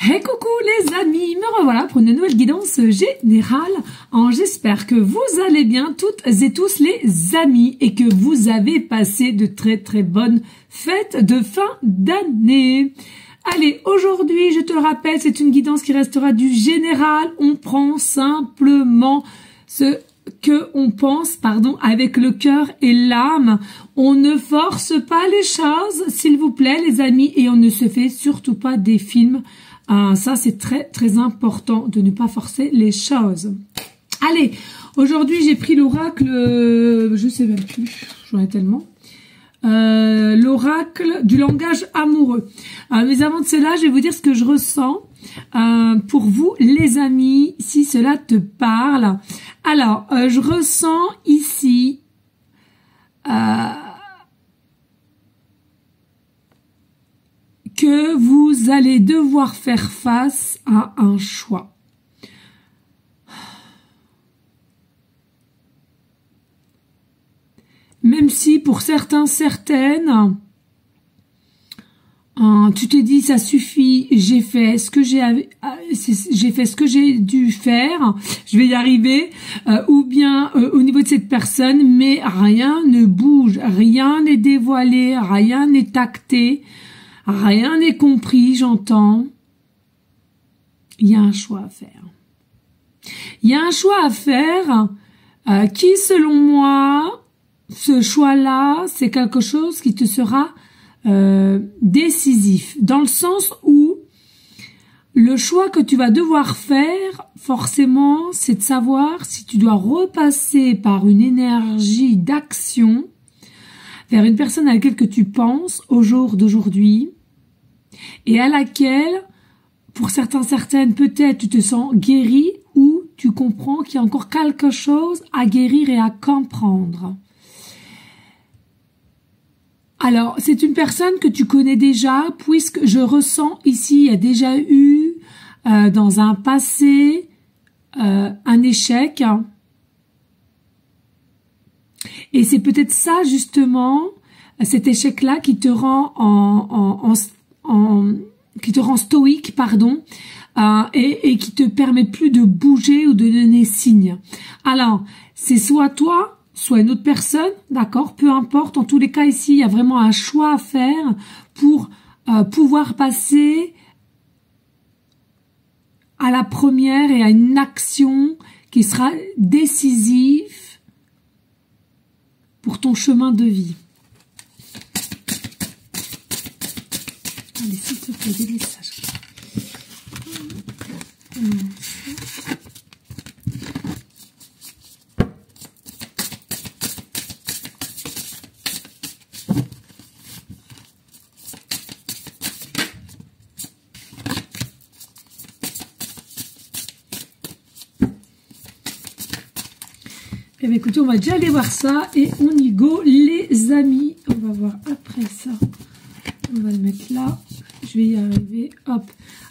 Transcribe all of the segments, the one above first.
Hey coucou les amis, me revoilà pour une nouvelle guidance générale. J'espère que vous allez bien toutes et tous les amis et que vous avez passé de très bonnes fêtes de fin d'année. Allez, aujourd'hui, je te le rappelle, c'est une guidance qui restera du général. On prend simplement ce que on pense, avec le cœur et l'âme. On ne force pas les choses, s'il vous plaît, les amis, et on ne se fait surtout pas des films. Ça, c'est très important de ne pas forcer les choses. Allez, aujourd'hui, j'ai pris l'oracle, je sais même plus, j'en ai tellement. L'oracle du langage amoureux. Mais avant de cela, je vais vous dire ce que je ressens pour vous, les amis, si cela te parle. Alors, je ressens ici que vous allez devoir faire face à un choix. Même si pour certains, certaines, tu te dis ça suffit, j'ai fait ce que j'ai dû faire, je vais y arriver, ou bien au niveau de cette personne, mais rien ne bouge, rien n'est dévoilé, rien n'est acté, rien n'est compris, j'entends. Il y a un choix à faire. Il y a un choix à faire qui, selon moi, ce choix-là, c'est quelque chose qui te sera décisif. Dans le sens où le choix que tu vas devoir faire, forcément, c'est de savoir si tu dois repasser par une énergie d'action vers une personne à laquelle que tu penses au jour d'aujourd'hui et à laquelle, pour certains, certaines, peut-être tu te sens guéri ou tu comprends qu'il y a encore quelque chose à guérir et à comprendre. Alors, c'est une personne que tu connais déjà, puisque je ressens ici, il y a déjà eu dans un passé un échec. Et c'est peut-être ça, justement, cet échec-là qui te rend qui te rend stoïque, et qui te permet plus de bouger ou de donner signe. Alors, c'est soit toi, soit une autre personne, d'accord, peu importe. En tous les cas, ici, il y a vraiment un choix à faire pour pouvoir passer à la première et à une action qui sera décisive pour ton chemin de vie. Allez, s'il te plaît, des messages. Eh bien, écoutez, on va déjà aller voir ça et on y go, les amis. On va voir après ça. On va le mettre là. Je vais y arriver. Hop.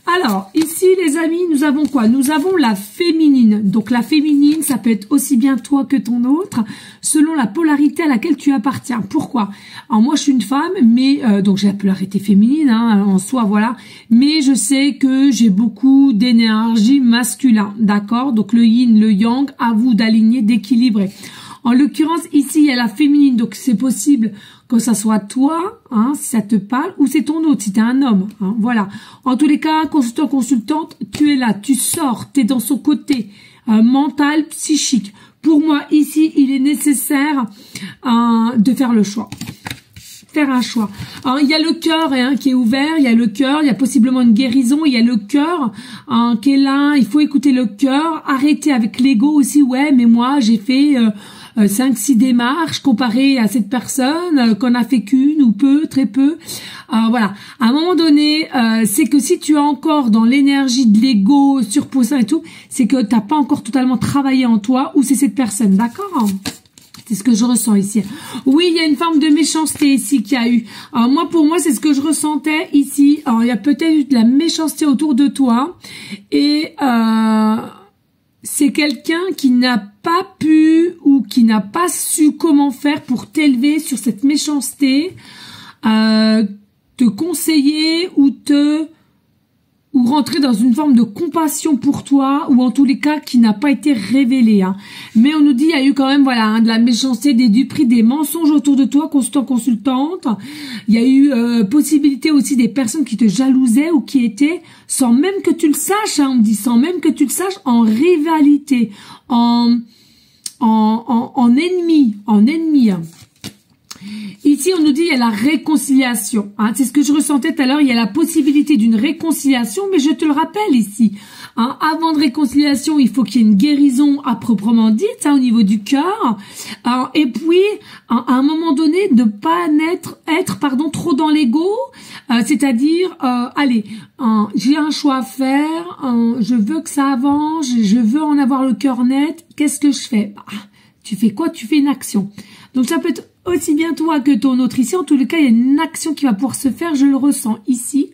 Alors, ici, les amis, nous avons quoi? Nous avons la féminine. Donc, la féminine, ça peut être aussi bien toi que ton autre, selon la polarité à laquelle tu appartiens. Pourquoi? Alors, moi, je suis une femme, mais donc j'ai la polarité féminine, en soi, voilà. Mais je sais que j'ai beaucoup d'énergie masculin, d'accord? Donc, le yin, le yang, à vous d'aligner, d'équilibrer. En l'occurrence, ici, il y a la féminine, donc c'est possible que ça soit toi, si ça te parle, ou c'est ton autre, si t'es un homme, voilà. En tous les cas, consultant, consultante, tu es là, tu sors, tu es dans son côté mental, psychique. Pour moi, ici, il est nécessaire de faire le choix. Faire un choix. Alors, il y a le cœur qui est ouvert, il y a le cœur, il y a possiblement une guérison, il y a le cœur qui est là, il faut écouter le cœur, arrêter avec l'ego aussi, ouais, mais moi, j'ai fait 5-6 démarches comparées à cette personne qu'on a fait qu'une ou peu, très peu. Voilà. À un moment donné, c'est que si tu es encore dans l'énergie de l'ego surposant et tout, c'est que t'as pas encore totalement travaillé en toi ou c'est cette personne, d'accord? C'est ce que je ressens ici. Oui, il y a une forme de méchanceté ici qu'il y a eu. Alors moi, pour moi, c'est ce que je ressentais ici. Alors, il y a peut-être eu de la méchanceté autour de toi. Et c'est quelqu'un qui n'a pas pu ou qui n'a pas su comment faire pour t'élever sur cette méchanceté, te conseiller ou rentrer dans une forme de compassion pour toi, ou en tous les cas qui n'a pas été révélée. Hein. Mais on nous dit il y a eu quand même voilà de la méchanceté, des duperies, des mensonges autour de toi, consultant, consultante. Il y a eu possibilité aussi des personnes qui te jalousaient ou qui étaient, sans même que tu le saches, hein, on me dit sans même que tu le saches, en rivalité, en ennemi, hein. Ici, on nous dit il y a la réconciliation. Hein, c'est ce que je ressentais tout à l'heure. Il y a la possibilité d'une réconciliation, mais je te le rappelle ici. Hein, avant de réconciliation, il faut qu'il y ait une guérison à proprement dite, hein, au niveau du cœur. Et puis, à un moment donné, de pas être trop dans l'ego. C'est-à-dire, allez, j'ai un choix à faire. Je veux que ça avance. Je veux en avoir le cœur net. Qu'est-ce que je fais? Tu fais quoi? Tu fais une action. Donc, ça peut être aussi bien toi que ton autre ici. En tous les cas, il y a une action qui va pouvoir se faire. Je le ressens ici.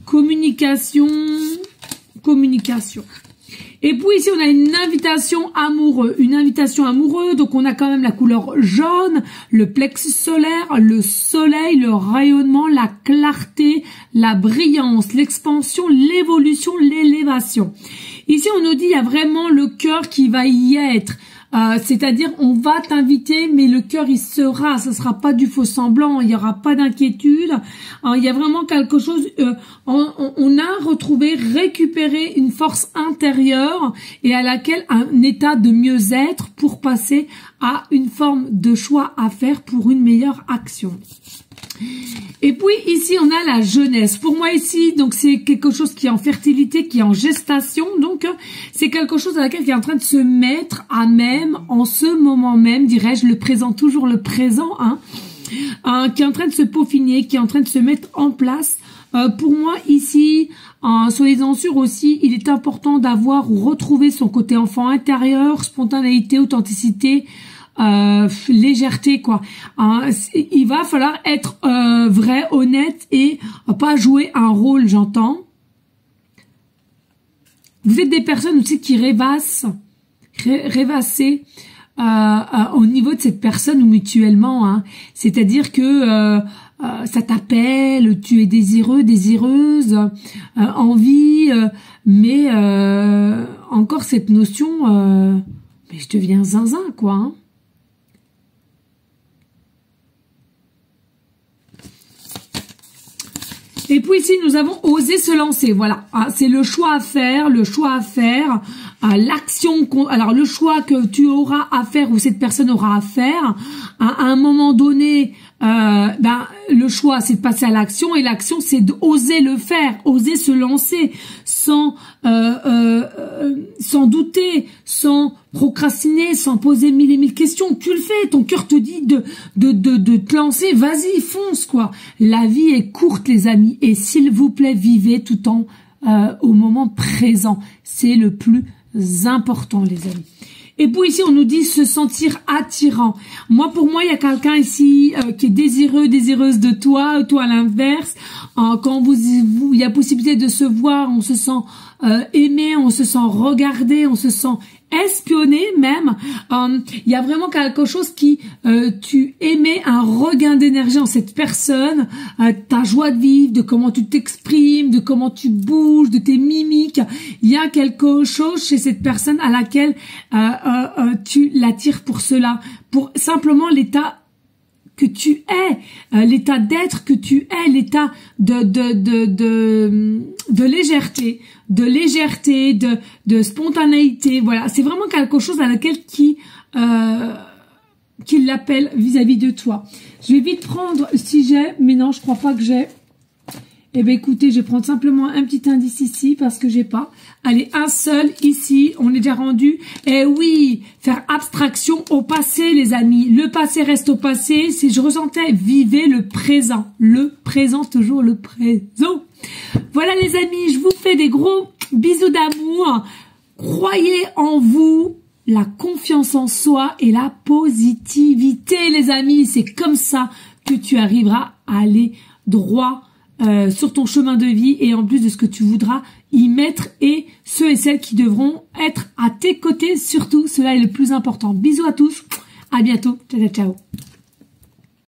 Communication. Et puis ici, on a une invitation amoureuse. Une invitation amoureuse. Donc, on a quand même la couleur jaune, le plexus solaire, le soleil, le rayonnement, la clarté, la brillance, l'expansion, l'évolution, l'élévation. Ici, on nous dit, il y a vraiment le cœur qui va y être. C'est-à-dire, on va t'inviter, mais le cœur, il sera, ça sera pas du faux semblant, il y aura pas d'inquiétude. Il y a vraiment quelque chose, on a retrouvé, récupéré une force intérieure et à laquelle un état de mieux-être pour passer à une forme de choix à faire pour une meilleure action. Et puis ici on a la jeunesse. Pour moi ici, donc c'est quelque chose qui est en fertilité, qui est en gestation. Donc c'est quelque chose à laquelle qui est en train de se mettre à même en ce moment même, dirais-je, le présent, toujours le présent, hein, qui est en train de se peaufiner, qui est en train de se mettre en place. Pour moi ici, soyez-en sûrs aussi, il est important d'avoir ou retrouver son côté enfant intérieur, spontanéité, authenticité, légèreté, quoi. Il va falloir être vrai, honnête et pas jouer un rôle, j'entends. Vous êtes des personnes aussi qui rêvassent au niveau de cette personne mutuellement, hein. C'est-à-dire que ça t'appelle, tu es désireux, désireuse, envie, mais encore cette notion, mais je deviens zinzin, quoi, hein. Et puis ici, nous avons osé se lancer. Voilà, c'est le choix à faire, l'action. Alors le choix que tu auras à faire ou cette personne aura à faire. À un moment donné, le choix, c'est de passer à l'action et l'action, c'est d'oser le faire, oser se lancer sans douter, sans procrastiner, sans poser mille et mille questions. Tu le fais, ton cœur te dit de te lancer, vas-y, fonce, quoi. La vie est courte, les amis, et s'il vous plaît, vivez tout au moment présent. C'est le plus important, les amis. Et puis ici, on nous dit se sentir attirant. Pour moi, il y a quelqu'un ici qui est désireux, désireuse de toi, toi à l'inverse. Quand il y a possibilité de se voir, on se sent aimé, on se sent regardé, on se sent espionné même. Il y a vraiment quelque chose qui, tu émets un regain d'énergie en cette personne, ta joie de vivre, de comment tu t'exprimes, de comment tu bouges, de tes mimiques. Il y a quelque chose chez cette personne à laquelle tu l'attires pour cela, pour simplement l'état que tu es, l'état d'être que tu es, l'état de légèreté, de spontanéité. Voilà, c'est vraiment quelque chose à laquelle qui l'appelle vis-à-vis de toi. Je vais vite prendre si j'ai, mais non, je crois pas que j'ai. Eh bien, écoutez, je vais prendre simplement un petit indice ici parce que j'ai pas. Allez, un seul ici, on est déjà rendu. Eh oui, faire abstraction au passé, les amis. Le passé reste au passé. Si je ressentais, vivez le présent. Le présent, toujours le présent. Voilà, les amis, je vous fais des gros bisous d'amour. Croyez en vous, la confiance en soi et la positivité, les amis. C'est comme ça que tu arriveras à aller droit sur ton chemin de vie et en plus de ce que tu voudras y mettre et ceux et celles qui devront être à tes côtés, surtout, cela est le plus important. Bisous à tous, à bientôt, ciao ciao.